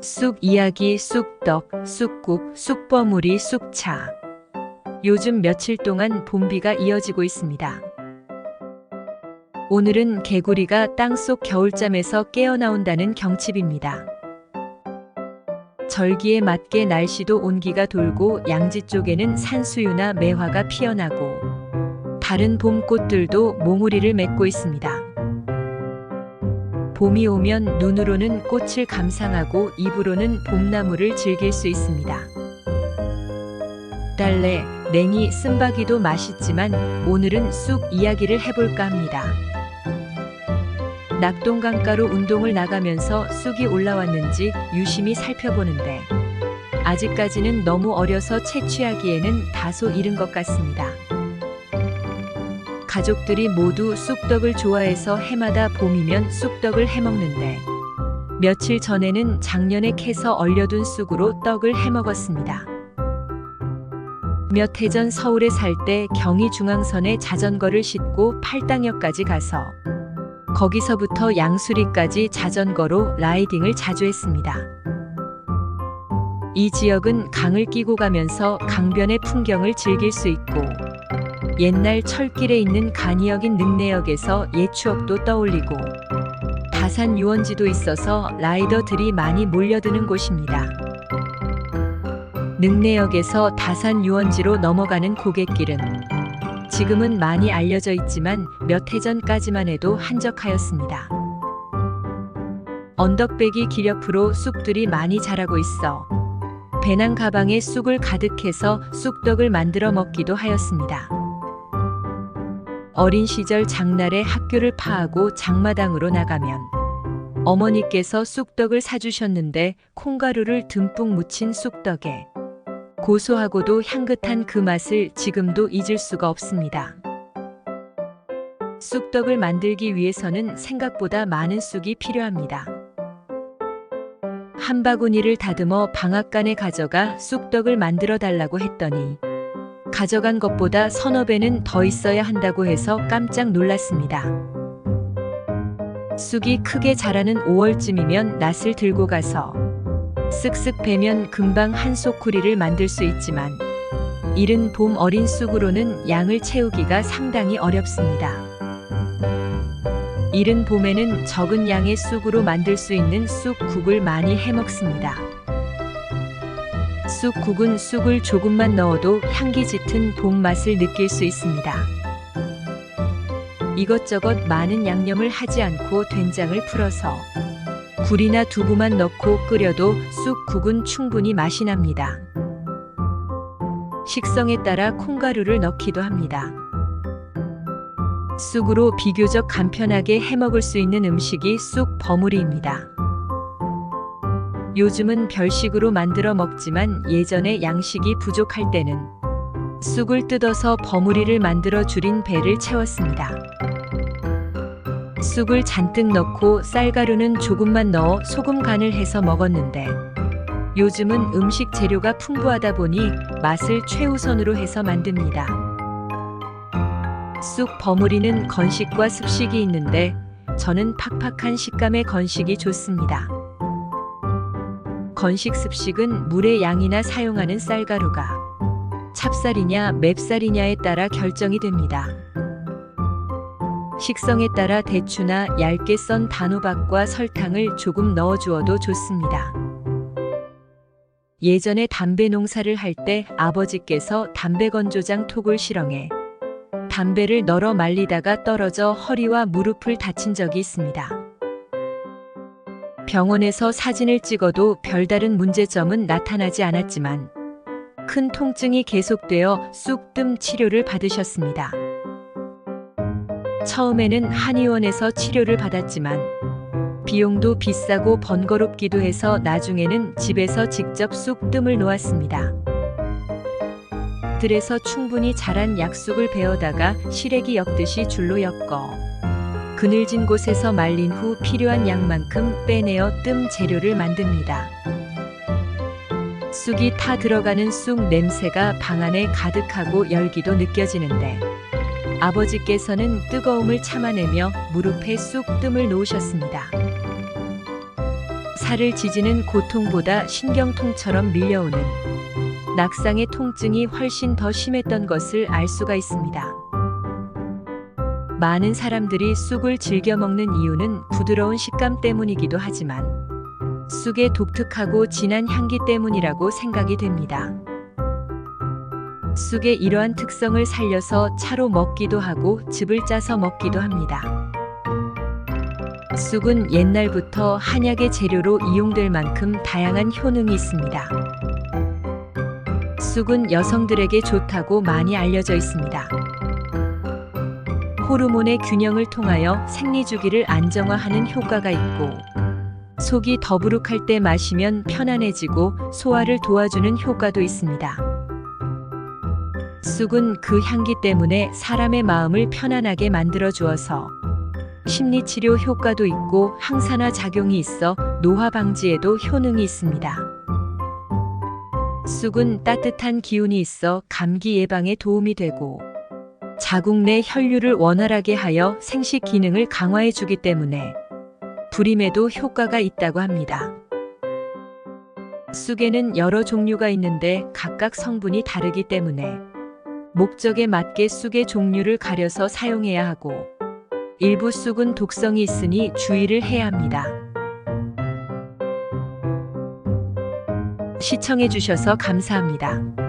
쑥 이야기, 쑥떡, 쑥국, 쑥버무리, 쑥차. 요즘 며칠 동안 봄비가 이어지고 있습니다. 오늘은 개구리가 땅속 겨울잠에서 깨어나온다는 경칩입니다. 절기에 맞게 날씨도 온기가 돌고 양지 쪽에는 산수유나 매화가 피어나고 다른 봄꽃들도 몽우리를 맺고 있습니다. 봄이 오면 눈으로는 꽃을 감상하고 입으로는 봄나무를 즐길 수 있습니다. 달래, 냉이, 쓴바귀도 맛있지만 오늘은 쑥 이야기를 해볼까 합니다. 낙동강가로 운동을 나가면서 쑥이 올라왔는지 유심히 살펴보는데 아직까지는 너무 어려서 채취하기에는 다소 이른 것 같습니다. 가족들이 모두 쑥떡을 좋아해서 해마다 봄이면 쑥떡을 해먹는데 며칠 전에는 작년에 캐서 얼려둔 쑥으로 떡을 해먹었습니다. 몇 해 전 서울에 살 때 경의중앙선에 자전거를 싣고 팔당역까지 가서 거기서부터 양수리까지 자전거로 라이딩을 자주 했습니다. 이 지역은 강을 끼고 가면서 강변의 풍경을 즐길 수 있고 옛날 철길에 있는 간이역인 능내역에서 옛 추억도 떠올리고 다산 유원지도 있어서 라이더들이 많이 몰려드는 곳입니다. 능내역에서 다산 유원지로 넘어가는 고갯길은 지금은 많이 알려져 있지만 몇 해 전까지만 해도 한적하였습니다. 언덕배기 길 옆으로 쑥들이 많이 자라고 있어 배낭 가방에 쑥을 가득해서 쑥떡을 만들어 먹기도 하였습니다. 어린 시절 장날에 학교를 파하고 장마당으로 나가면 어머니께서 쑥떡을 사주셨는데 콩가루를 듬뿍 묻힌 쑥떡에 고소하고도 향긋한 그 맛을 지금도 잊을 수가 없습니다. 쑥떡을 만들기 위해서는 생각보다 많은 쑥이 필요합니다. 한 바구니를 다듬어 방앗간에 가져가 쑥떡을 만들어 달라고 했더니 가져간 것보다 서너 배는 더 있어야 한다고 해서 깜짝 놀랐습니다. 쑥이 크게 자라는 5월쯤이면 낫을 들고 가서 쓱쓱 베면 금방 한 소쿠리를 만들 수 있지만 이른 봄 어린 쑥으로는 양을 채우기가 상당히 어렵습니다. 이른 봄에는 적은 양의 쑥으로 만들 수 있는 쑥국을 많이 해먹습니다. 쑥국은 쑥을 조금만 넣어도 향기 짙은 봄 맛을 느낄 수 있습니다. 이것저것 많은 양념을 하지 않고 된장을 풀어서 굴이나 두부만 넣고 끓여도 쑥국은 충분히 맛이 납니다. 식성에 따라 콩가루를 넣기도 합니다. 쑥으로 비교적 간편하게 해먹을 수 있는 음식이 쑥 버무리입니다. 요즘은 별식으로 만들어 먹지만 예전에 양식이 부족할 때는 쑥을 뜯어서 버무리를 만들어 줄인 배를 채웠습니다. 쑥을 잔뜩 넣고 쌀가루는 조금만 넣어 소금 간을 해서 먹었는데 요즘은 음식 재료가 풍부하다 보니 맛을 최우선으로 해서 만듭니다. 쑥 버무리는 건식과 습식이 있는데 저는 팍팍한 식감의 건식이 좋습니다. 건식 습식은 물의 양이나 사용하는 쌀가루가 찹쌀이냐 맵쌀이냐에 따라 결정이 됩니다. 식성에 따라 대추나 얇게 썬 단호박과 설탕을 조금 넣어주어도 좋습니다. 예전에 담배 농사를 할 때 아버지께서 담배 건조장 톡을 실렁해 담배를 널어 말리다가 떨어져 허리와 무릎을 다친 적이 있습니다. 병원에서 사진을 찍어도 별다른 문제점은 나타나지 않았지만 큰 통증이 계속되어 쑥뜸 치료를 받으셨습니다. 처음에는 한의원에서 치료를 받았지만 비용도 비싸고 번거롭기도 해서 나중에는 집에서 직접 쑥뜸을 놓았습니다. 들에서 충분히 자란 약쑥을 베어다가 시래기 엮듯이 줄로 엮어 그늘진 곳에서 말린 후 필요한 양만큼 빼내어 뜸 재료를 만듭니다. 쑥이 타 들어가는 쑥 냄새가 방 안에 가득하고 열기도 느껴지는데 아버지께서는 뜨거움을 참아내며 무릎에 쑥뜸을 놓으셨습니다. 살을 지지는 고통보다 신경통처럼 밀려오는 낙상의 통증이 훨씬 더 심했던 것을 알 수가 있습니다. 많은 사람들이 쑥을 즐겨 먹는 이유는 부드러운 식감 때문이기도 하지만 쑥의 독특하고 진한 향기 때문이라고 생각이 됩니다. 쑥의 이러한 특성을 살려서 차로 먹기도 하고 즙을 짜서 먹기도 합니다. 쑥은 옛날부터 한약의 재료로 이용될 만큼 다양한 효능이 있습니다. 쑥은 여성들에게 좋다고 많이 알려져 있습니다. 호르몬의 균형을 통하여 생리주기를 안정화하는 효과가 있고, 속이 더부룩할 때 마시면 편안해지고 소화를 도와주는 효과도 있습니다. 쑥은 그 향기 때문에 사람의 마음을 편안하게 만들어 주어서 심리치료 효과도 있고 항산화 작용이 있어 노화 방지에도 효능이 있습니다. 쑥은 따뜻한 기운이 있어 감기 예방에 도움이 되고 자궁 내 혈류를 원활하게 하여 생식 기능을 강화해 주기 때문에 불임에도 효과가 있다고 합니다. 쑥에는 여러 종류가 있는데 각각 성분이 다르기 때문에 목적에 맞게 쑥의 종류를 가려서 사용해야 하고 일부 쑥은 독성이 있으니 주의를 해야 합니다. 시청해 주셔서 감사합니다.